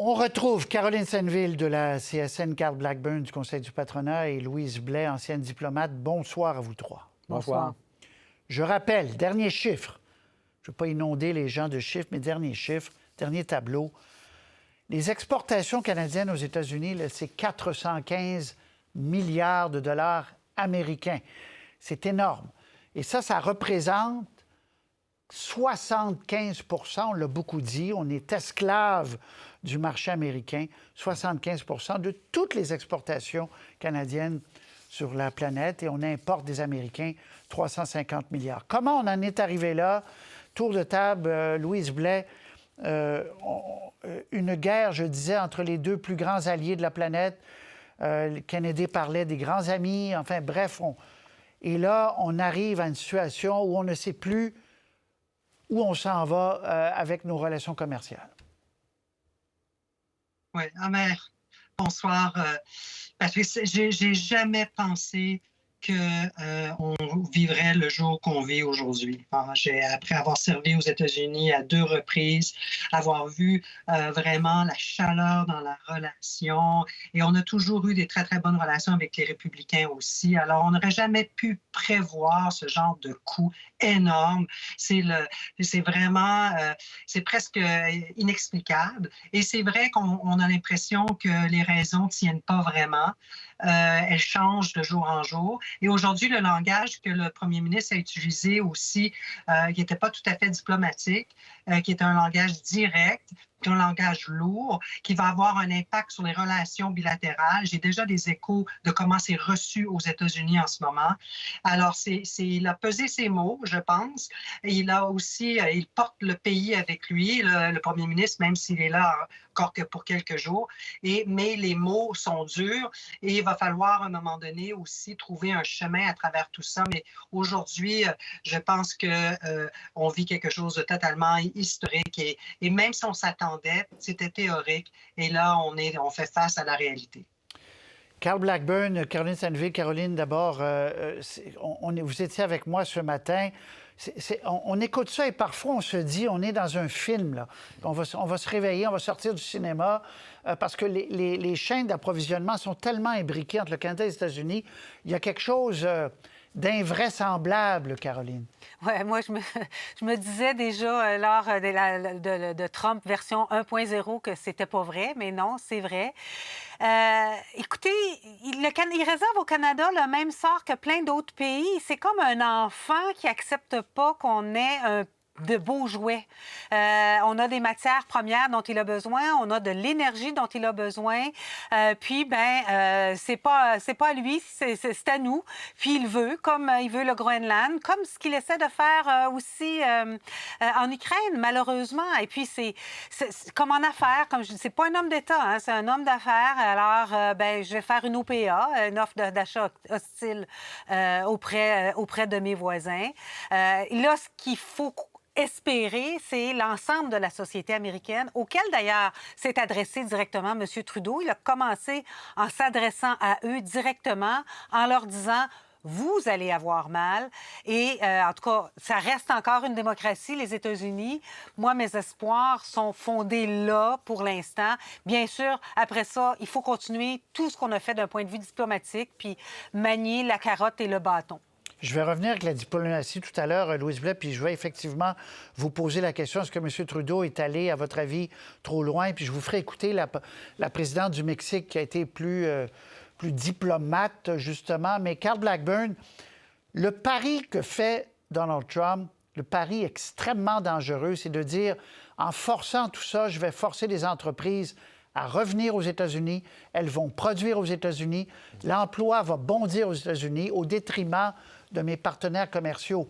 On retrouve Caroline Senneville de la CSN, Carl Blackburn du Conseil du patronat et Louise Blais, ancienne diplomate. Bonsoir à vous trois. Bonsoir. Je rappelle, dernier chiffre. Je ne veux pas inonder les gens de chiffres, mais dernier chiffre, dernier tableau. Les exportations canadiennes aux États-Unis, c'est 415 milliards de dollars américains. C'est énorme. Et ça représente 75 on l'a beaucoup dit, on est esclave du marché américain, 75 de toutes les exportations canadiennes sur la planète et on importe des Américains 350 milliards. Comment on en est arrivé là? Tour de table, Louise Blais, une guerre, je disais, entre les deux plus grands alliés de la planète. Kennedy parlait des grands amis, enfin bref. Et là, on arrive à une situation où on ne sait plus où on s'en va avec nos relations commerciales. Oui, Amer, bonsoir. Patrice, j'ai jamais pensé qu'on vivrait le jour qu'on vit aujourd'hui. Après avoir servi aux États-Unis à 2 reprises, avoir vu vraiment la chaleur dans la relation, et on a toujours eu des très, très bonnes relations avec les républicains aussi. Alors, on n'aurait jamais pu prévoir ce genre de coup énorme. C'est vraiment, c'est presque inexplicable. Et c'est vrai qu'on a l'impression que les raisons ne tiennent pas vraiment. Elles changent de jour en jour. Et aujourd'hui, le langage que le premier ministre a utilisé aussi, qui n'était pas tout à fait diplomatique, qui est un langage direct, un langage lourd, qui va avoir un impact sur les relations bilatérales. J'ai déjà des échos de comment c'est reçu aux États-Unis en ce moment. Alors, il a pesé ses mots, je pense. Et il a aussi, il porte le pays avec lui, le premier ministre, même s'il est là encore que pour quelques jours. Mais les mots sont durs et il va falloir à un moment donné aussi trouver un chemin à travers tout ça. Mais aujourd'hui, je pense qu'on vit quelque chose de totalement historique et même si on s'attendait, c'était théorique. Et là, on fait face à la réalité. Carl Blackburn, Caroline Senneville, Caroline, d'abord, vous étiez avec moi ce matin. On écoute ça et parfois on se dit, on est dans un film, là. On va se réveiller, on va sortir du cinéma parce que les chaînes d'approvisionnement sont tellement imbriquées entre le Canada et les États-Unis. Il y a quelque chose d'invraisemblable, Caroline. Oui, moi, je me disais déjà lors de Trump version 1.0 que c'était pas vrai, mais non, c'est vrai. Écoutez, il réserve au Canada le même sort que plein d'autres pays. C'est comme un enfant qui accepte pas qu'on ait de beaux jouets. On a des matières premières dont il a besoin, on a de l'énergie dont il a besoin. Puis, c'est pas à lui, c'est à nous. Puis il veut, comme il veut le Groenland, comme ce qu'il essaie de faire aussi en Ukraine, malheureusement. Et puis, c'est comme en affaires, comme je dis, c'est pas un homme d'État, hein, c'est un homme d'affaires. Alors, je vais faire une OPA, une offre d'achat hostile auprès de mes voisins. Là, ce qu'il faut espérer, c'est l'ensemble de la société américaine, auquel d'ailleurs s'est adressé directement M. Trudeau. Il a commencé en s'adressant à eux directement, en leur disant « Vous allez avoir mal. » Et en tout cas, ça reste encore une démocratie, les États-Unis. Moi, mes espoirs sont fondés là pour l'instant. Bien sûr, après ça, il faut continuer tout ce qu'on a fait d'un point de vue diplomatique, puis manier la carotte et le bâton. Je vais revenir avec la diplomatie tout à l'heure, Louise Blais, puis je vais effectivement vous poser la question, est-ce que M. Trudeau est allé, à votre avis, trop loin? Puis je vous ferai écouter la présidente du Mexique qui a été plus diplomate, justement. Mais Carl Blackburn, le pari que fait Donald Trump, le pari extrêmement dangereux, c'est de dire, en forçant tout ça, je vais forcer les entreprises à revenir aux États-Unis. Elles vont produire aux États-Unis. L'emploi va bondir aux États-Unis au détriment de mes partenaires commerciaux.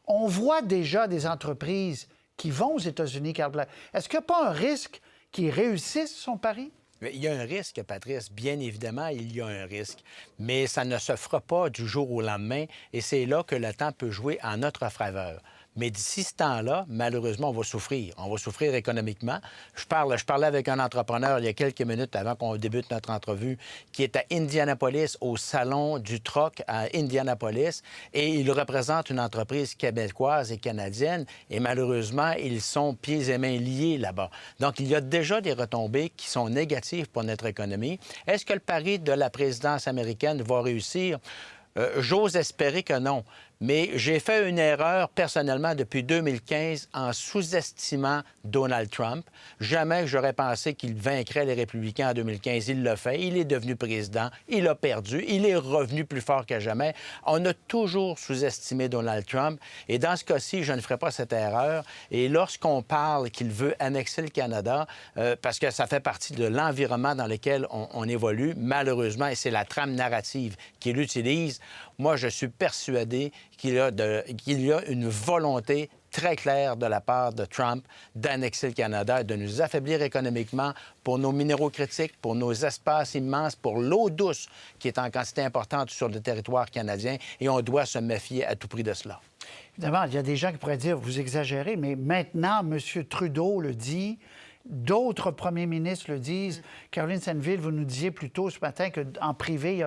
On voit déjà des entreprises qui vont aux États-Unis, Carl Blackburn. Est-ce qu'il n'y a pas un risque qu'ils réussissent son pari? Il y a un risque, Patrice. Bien évidemment, il y a un risque. Mais ça ne se fera pas du jour au lendemain et c'est là que le temps peut jouer en notre faveur. Mais d'ici ce temps-là, malheureusement, on va souffrir. On va souffrir économiquement. Je parlais avec un entrepreneur il y a quelques minutes avant qu'on débute notre entrevue, qui est à Indianapolis, au Salon du Troc à Indianapolis, et il représente une entreprise québécoise et canadienne, et malheureusement, ils sont pieds et mains liés là-bas. Donc, il y a déjà des retombées qui sont négatives pour notre économie. Est-ce que le pari de la présidence américaine va réussir? J'ose espérer que non. Mais j'ai fait une erreur personnellement depuis 2015 en sous-estimant Donald Trump. Jamais j'aurais pensé qu'il vaincrait les républicains en 2015. Il l'a fait. Il est devenu président. Il a perdu. Il est revenu plus fort que jamais. On a toujours sous-estimé Donald Trump. Et dans ce cas-ci, je ne ferai pas cette erreur. Et lorsqu'on parle qu'il veut annexer le Canada, parce que ça fait partie de l'environnement dans lequel on évolue, malheureusement, et c'est la trame narrative qu'il utilise, moi, je suis persuadé qu'il y a une volonté très claire de la part de Trump d'annexer le Canada et de nous affaiblir économiquement pour nos minéraux critiques, pour nos espaces immenses, pour l'eau douce qui est en quantité importante sur le territoire canadien. Et on doit se méfier à tout prix de cela. Évidemment, il y a des gens qui pourraient dire, vous exagérez, mais maintenant, M. Trudeau le dit. D'autres premiers ministres le disent. Caroline Saintville, vous nous disiez plus tôt ce matin qu'en privé,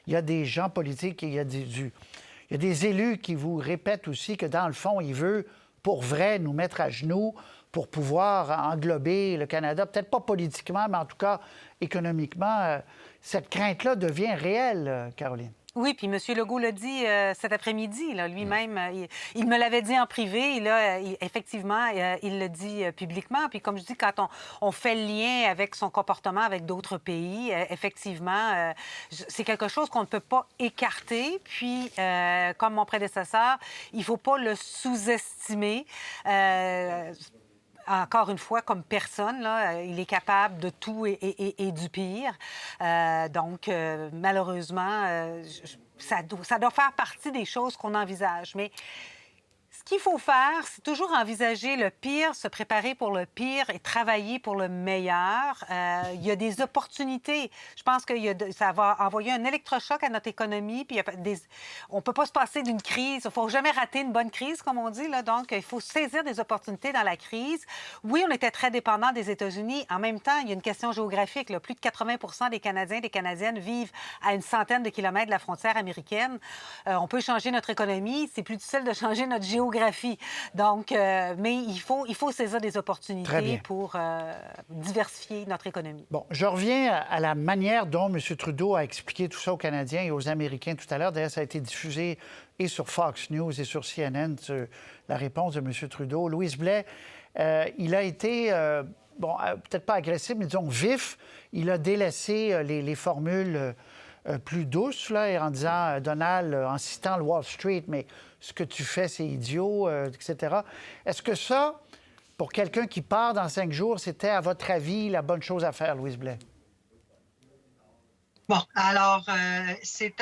il y a des gens politiques et il y a des élus qui vous répètent aussi que, dans le fond, il veut, pour vrai, nous mettre à genoux pour pouvoir englober le Canada. Peut-être pas politiquement, mais en tout cas économiquement. Cette crainte-là devient réelle, Caroline. Oui, puis M. Legault l'a dit cet après-midi, lui-même. Il me l'avait dit en privé. Effectivement, il le dit publiquement. Puis comme je dis, quand on fait le lien avec son comportement avec d'autres pays, effectivement, c'est quelque chose qu'on ne peut pas écarter. Puis, comme mon prédécesseur, il ne faut pas le sous-estimer. Encore une fois, comme personne, là, il est capable de tout et du pire. Donc, malheureusement, ça doit faire partie des choses qu'on envisage. Mais ce qu'il faut faire, c'est toujours envisager le pire, se préparer pour le pire et travailler pour le meilleur. Il y a des opportunités. Je pense que ça va envoyer un électrochoc à notre économie. Puis on ne peut pas se passer d'une crise. Il ne faut jamais rater une bonne crise, comme on dit. Là. Donc, il faut saisir des opportunités dans la crise. Oui, on était très dépendant des États-Unis. En même temps, il y a une question géographique. Là. Plus de 80 des Canadiens et des Canadiennes vivent à une centaine de kilomètres de la frontière américaine. On peut changer notre économie. C'est plus difficile de changer notre géographie. Donc, mais il faut saisir des opportunités pour diversifier notre économie. Bon, je reviens à la manière dont M. Trudeau a expliqué tout ça aux Canadiens et aux Américains tout à l'heure. D'ailleurs, ça a été diffusé et sur Fox News et sur CNN, sur la réponse de M. Trudeau. Louise Blais, il a été, peut-être pas agressif, mais disons vif. Il a délaissé les formules plus douces, là, en disant, Donald, en citant le Wall Street, mais ce que tu fais, c'est idiot, etc. Est-ce que ça, pour quelqu'un qui part dans 5 jours, c'était, à votre avis, la bonne chose à faire, Louise Blais? Bon, alors,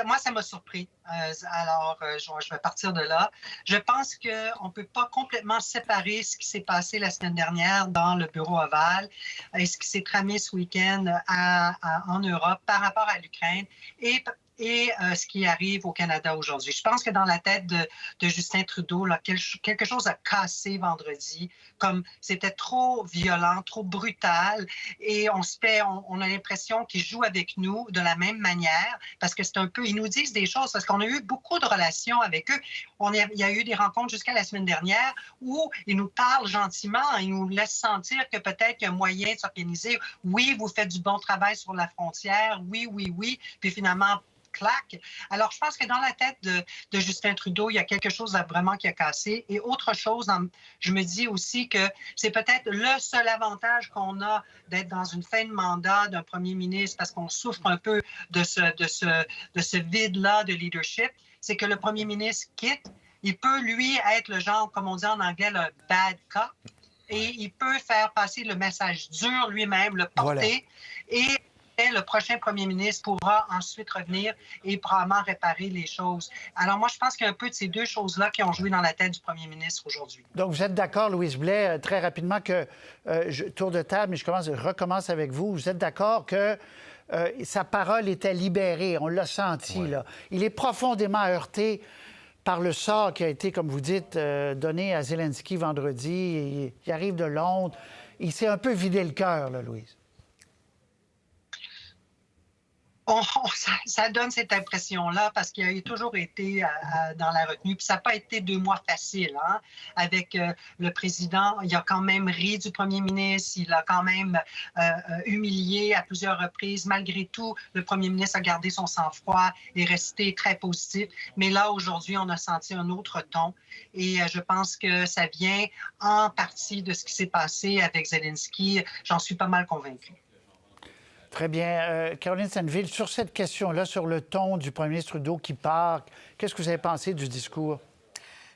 moi, ça m'a surpris. Je vais partir de là. Je pense qu'on ne peut pas complètement séparer ce qui s'est passé la semaine dernière dans le bureau ovale et ce qui s'est tramé ce week-end en Europe par rapport à l'Ukraine et ce qui arrive au Canada aujourd'hui. Je pense que dans la tête de Justin Trudeau, là, quelque chose a cassé vendredi, comme c'était trop violent, trop brutal, et on a l'impression qu'ils jouent avec nous de la même manière, parce que c'est un peu, ils nous disent des choses, parce qu'on a eu beaucoup de relations avec eux. Il y a eu des rencontres jusqu'à la semaine dernière où ils nous parlent gentiment, ils nous laissent sentir que peut-être qu'il y a moyen de s'organiser. Oui, vous faites du bon travail sur la frontière, oui, puis finalement, claque. Alors, je pense que dans la tête de Justin Trudeau, il y a quelque chose vraiment qui a cassé. Et autre chose, je me dis aussi que c'est peut-être le seul avantage qu'on a d'être dans une fin de mandat d'un premier ministre, parce qu'on souffre un peu de ce vide-là de leadership, c'est que le premier ministre quitte. Il peut, lui, être le genre, comme on dit en anglais, le bad cop. Et il peut faire passer le message dur lui-même, le porter. Voilà. Et le prochain premier ministre pourra ensuite revenir et probablement réparer les choses. Alors moi, je pense qu'il y a un peu de ces deux choses-là qui ont joué dans la tête du premier ministre aujourd'hui. Donc, vous êtes d'accord, Louise Blais, très rapidement, que, tour de table, mais je recommence avec vous, vous êtes d'accord que sa parole était libérée, on l'a senti, là. Il est profondément heurté par le sort qui a été, comme vous dites, donné à Zelensky vendredi. Il arrive de Londres. Il s'est un peu vidé le cœur, là, Louise. Ça donne cette impression-là parce qu'il a toujours été dans la retenue. Puis ça n'a pas été 2 mois faciles. Hein? Avec le président, il a quand même ri du premier ministre, il a quand même humilié à plusieurs reprises. Malgré tout, le premier ministre a gardé son sang-froid et resté très positif. Mais là, aujourd'hui, on a senti un autre ton. Et je pense que ça vient en partie de ce qui s'est passé avec Zelensky. J'en suis pas mal convaincue. Très bien. Caroline Senneville, sur cette question-là, sur le ton du premier ministre Trudeau qui part, qu'est-ce que vous avez pensé du discours?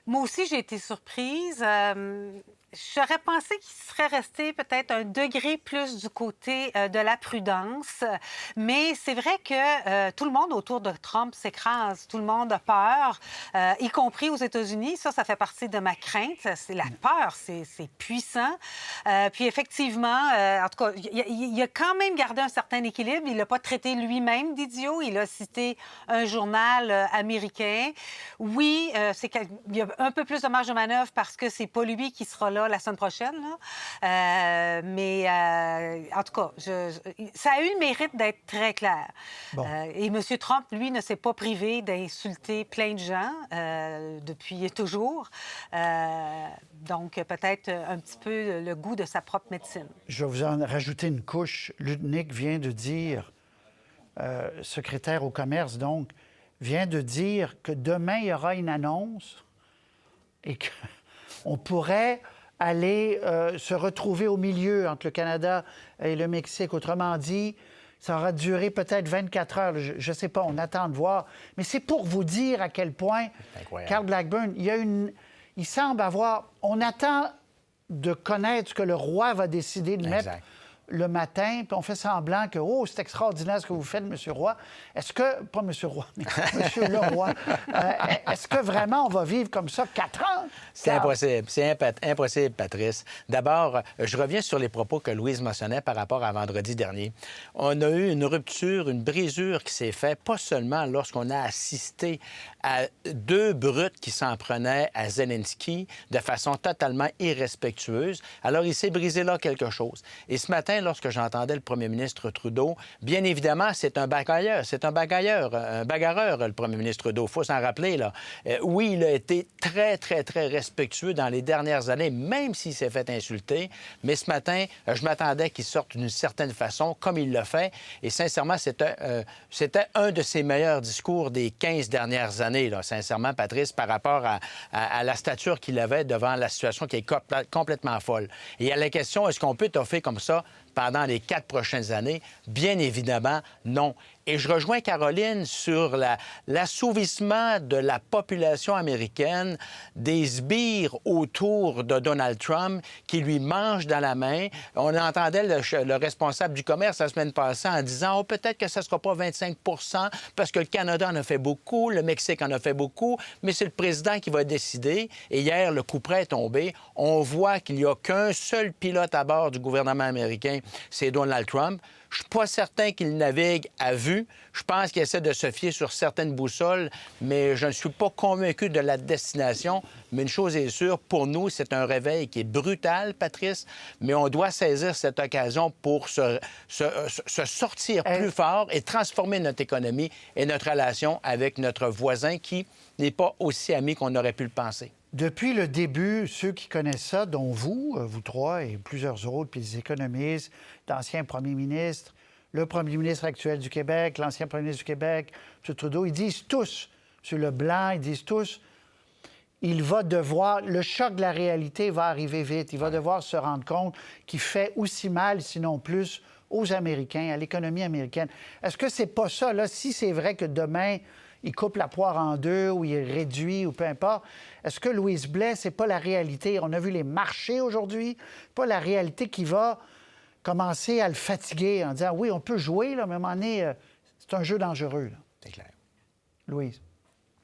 Moi aussi, j'ai été surprise. J'aurais pensé qu'il serait resté peut-être un degré plus du côté de la prudence, mais c'est vrai que tout le monde autour de Trump s'écrase, tout le monde a peur, y compris aux États-Unis. Ça fait partie de ma crainte. C'est la peur, c'est puissant. Puis effectivement, en tout cas, il a quand même gardé un certain équilibre. Il l'a pas traité lui-même d'idiot. Il a cité un journal américain. Oui, il y a un peu plus de marge de manœuvre parce que c'est pas lui qui sera là la semaine prochaine. Là. Mais en tout cas, ça a eu le mérite d'être très clair. Bon. Et M. Trump, lui, ne s'est pas privé d'insulter plein de gens depuis toujours. Donc, peut-être un petit peu le goût de sa propre médecine. Je vais vous en rajouter une couche. L'UNIC vient de dire, secrétaire au commerce, donc, vient de dire que demain, il y aura une annonce et qu'on pourrait aller se retrouver au milieu entre le Canada et le Mexique. Autrement dit, ça aura duré peut-être 24 heures. Je ne sais pas, on attend de voir. Mais c'est pour vous dire à quel point, Carl Blackburn, il semble avoir... On attend de connaître ce que le roi va décider de mettre le matin, puis on fait semblant que, oh, c'est extraordinaire ce que vous faites, M. Roy. Est-ce que, pas M. Roy, mais M. Leroy, est-ce que vraiment on va vivre comme ça 4 ans? C'est impossible. C'est impossible, Patrice. D'abord, je reviens sur les propos que Louise mentionnait par rapport à vendredi dernier. On a eu une rupture, une brisure qui s'est faite, pas seulement lorsqu'on a assisté à 2 brutes qui s'en prenaient à Zelensky de façon totalement irrespectueuse. Alors, il s'est brisé là quelque chose. Et ce matin, lorsque j'entendais le premier ministre Trudeau, bien évidemment, c'est un bagailleur, un bagarreur, le premier ministre Trudeau. Il faut s'en rappeler, là. Oui, il a été très, très, très respectueux dans les dernières années, même s'il s'est fait insulter. Mais ce matin, je m'attendais qu'il sorte d'une certaine façon, comme il l'a fait. Et sincèrement, c'était un de ses meilleurs discours des 15 dernières années, là, sincèrement, Patrice, par rapport à la stature qu'il avait devant la situation qui est complètement folle. Et à la question, est-ce qu'on peut toffer comme ça pendant les 4 prochaines années? Bien évidemment, non. Et je rejoins Caroline sur l'assouvissement de la population américaine, des sbires autour de Donald Trump qui lui mangent dans la main. On entendait le responsable du commerce la semaine passée en disant « Oh, peut-être que ça ne sera pas 25 parce que le Canada en a fait beaucoup, le Mexique en a fait beaucoup, mais c'est le président qui va décider. » Et hier, le coup près est tombé. On voit qu'il n'y a qu'un seul pilote à bord du gouvernement américain, c'est Donald Trump. Je ne suis pas certain qu'il navigue à vue. Je pense qu'il essaie de se fier sur certaines boussoles, mais je ne suis pas convaincu de la destination. Mais une chose est sûre, pour nous, c'est un réveil qui est brutal, Patrice, mais on doit saisir cette occasion pour se sortir plus fort et transformer notre économie et notre relation avec notre voisin qui n'est pas aussi ami qu'on aurait pu le penser. Depuis le début, ceux qui connaissent ça, dont vous, vous trois et plusieurs autres, puis les économistes, d'anciens premiers ministres, le premier ministre actuel du Québec, l'ancien premier ministre du Québec, M. Trudeau, ils disent tous, M. Leblanc, ils disent tous, il va devoir, le choc de la réalité va arriver vite. Il va devoir se rendre compte qu'il fait aussi mal, sinon plus, aux Américains, à l'économie américaine. Est-ce que c'est pas ça, là, si c'est vrai que demain, il coupe la poire en 2 ou il réduit ou peu importe. Est-ce que Louise Blais, c'est pas la réalité? On a vu les marchés aujourd'hui, pas la réalité qui va commencer à le fatiguer en disant oui, on peut jouer, là, mais à un moment donné, c'est un jeu dangereux. Là. C'est clair. Louise.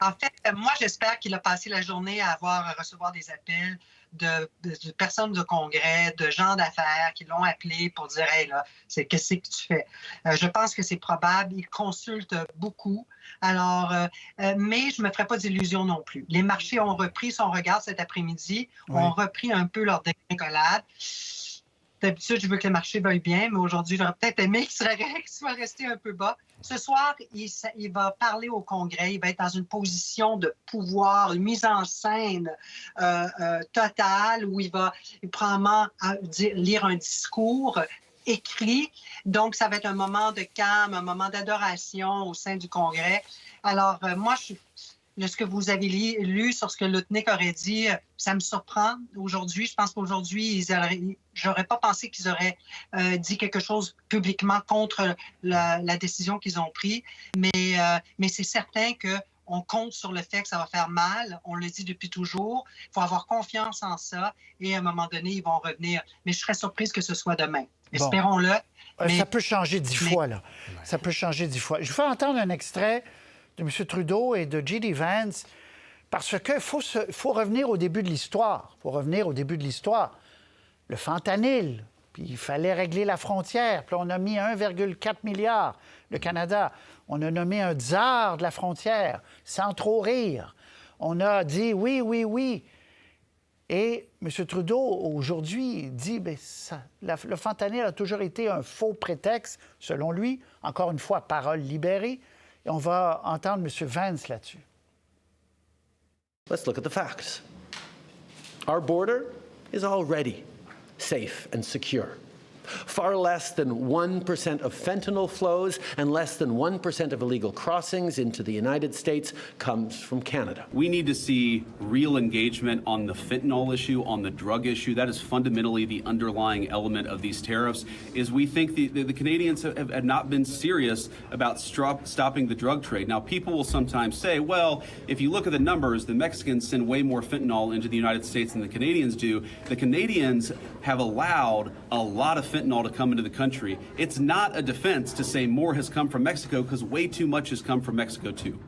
En fait, moi, j'espère qu'il a passé la journée à recevoir des appels de personnes de congrès, de gens d'affaires qui l'ont appelé pour dire « Hey, là, qu'est-ce que tu fais? » Je pense que c'est probable. Il consulte beaucoup. Alors, mais je ne me ferai pas d'illusions non plus. Les marchés ont repris, si on regarde cet après-midi, ont repris un peu leur dégringolade. D'habitude, je veux que le marché veuille bien, mais aujourd'hui, j'aurais peut-être aimé qu'il soit resté un peu bas. Ce soir, il va parler au Congrès. Il va être dans une position de pouvoir, une mise en scène totale où il va probablement lire un discours écrit. Donc, ça va être un moment de calme, un moment d'adoration au sein du Congrès. Alors, moi, ce que vous avez lu sur ce que Lutnick aurait dit, ça me surprend aujourd'hui. Je pense qu'aujourd'hui, j'aurais pas pensé qu'ils auraient dit quelque chose publiquement contre la décision qu'ils ont prise. Mais c'est certain qu'on compte sur le fait que ça va faire mal. On le dit depuis toujours. Il faut avoir confiance en ça. Et à un moment donné, ils vont revenir. Mais je serais surprise que ce soit demain. Espérons-le. Ça peut changer 10 fois, là. Ça peut changer 10 fois. Je vais entendre un extrait de M. Trudeau et de J.D. Vance, parce qu'il faut revenir au début de l'histoire. Il faut revenir au début de l'histoire. Le fentanyl, puis il fallait régler la frontière. Puis on a mis 1,4 milliard, le Canada. On a nommé un tsar de la frontière, sans trop rire. On a dit oui, oui, oui. Et M. Trudeau, aujourd'hui, dit que le fentanyl a toujours été un faux prétexte, selon lui. Encore une fois, parole libérée. Et on va entendre M. Vance là-dessus. Let's look at the facts. Our border is already safe and secure. Far less than 1% of fentanyl flows and less than 1% of illegal crossings into the United States comes from Canada. We need to see real engagement on the fentanyl issue, on the drug issue. That is fundamentally the underlying element of these tariffs, is we think the Canadians have not been serious about stopping the drug trade. Now, people will sometimes say, well, if you look at the numbers, the Mexicans send way more fentanyl into the United States than the Canadians do. The Canadians have allowed a lot of fentanyl to come into the country. It's not a defense to say more has come from Mexico, because way too much has come from Mexico too.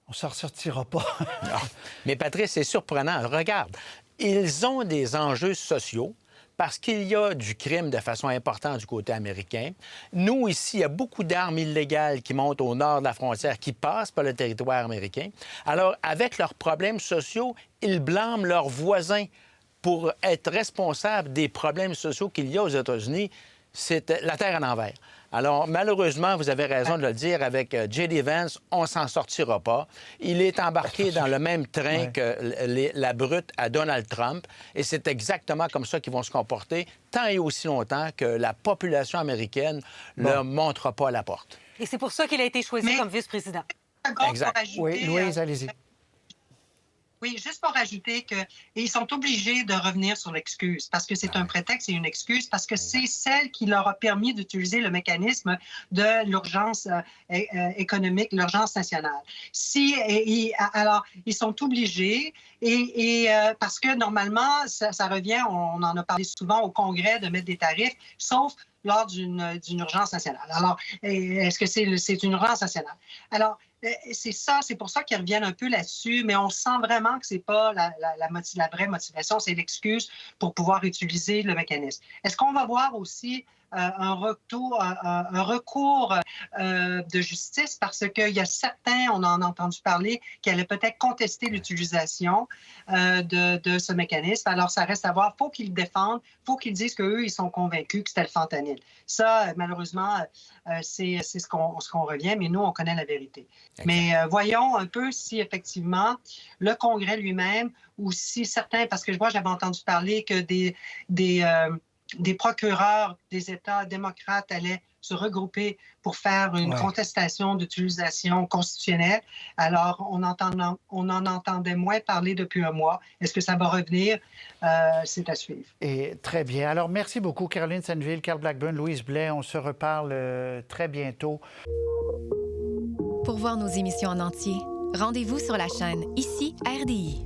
On s'en ressortira pas. Non. Mais Patrice, c'est surprenant. Regarde, ils ont des enjeux sociaux parce qu'il y a du crime de façon importante du côté américain. Nous, ici, il y a beaucoup d'armes illégales qui montent au nord de la frontière, qui passent par le territoire américain. Alors, avec leurs problèmes sociaux, ils blâment leurs voisins pour être responsables des problèmes sociaux qu'il y a aux États-Unis. C'est la terre à l'envers. Alors, malheureusement, vous avez raison de le dire, avec J.D. Vance, on s'en sortira pas. Il est embarqué dans le même train que la brute à Donald Trump, et c'est exactement comme ça qu'ils vont se comporter tant et aussi longtemps que la population américaine ne leur montrera pas la porte. Et c'est pour ça qu'il a été choisi comme vice-président. Exact. Oui, Louise, allez-y. Oui, juste pour ajouter qu'ils sont obligés de revenir sur l'excuse parce que c'est un prétexte et une excuse, parce que c'est celle qui leur a permis d'utiliser le mécanisme de l'urgence économique, l'urgence nationale. Alors, ils sont obligés parce que normalement, ça revient, on en a parlé souvent au Congrès, de mettre des tarifs, sauf lors d'une urgence nationale. Alors, est-ce que c'est une urgence nationale? Alors, c'est pour ça qu'ils reviennent un peu là-dessus, mais on sent vraiment que c'est pas la vraie motivation, c'est l'excuse pour pouvoir utiliser le mécanisme. Est-ce qu'on va voir aussi un recours de justice, parce qu'il y a certains, on en a entendu parler, qui allaient peut-être contester l'utilisation de ce mécanisme. Alors, ça reste à voir. Il faut qu'ils le défendent. Il faut qu'ils disent qu'eux, ils sont convaincus que c'était le fentanyl. Ça, malheureusement, c'est ce qu'on revient, mais nous, on connaît la vérité. Okay. Mais voyons un peu si, effectivement, le Congrès lui-même, ou si certains, parce que moi, j'avais entendu parler que des procureurs des États démocrates allaient se regrouper pour faire une contestation d'utilisation constitutionnelle. Alors, on en entendait moins parler depuis un mois. Est-ce que ça va revenir? C'est à suivre. Et très bien. Alors, merci beaucoup, Caroline Senneville, Carl Blackburn, Louise Blais. On se reparle très bientôt. Pour voir nos émissions en entier, rendez-vous sur la chaîne Ici RDI.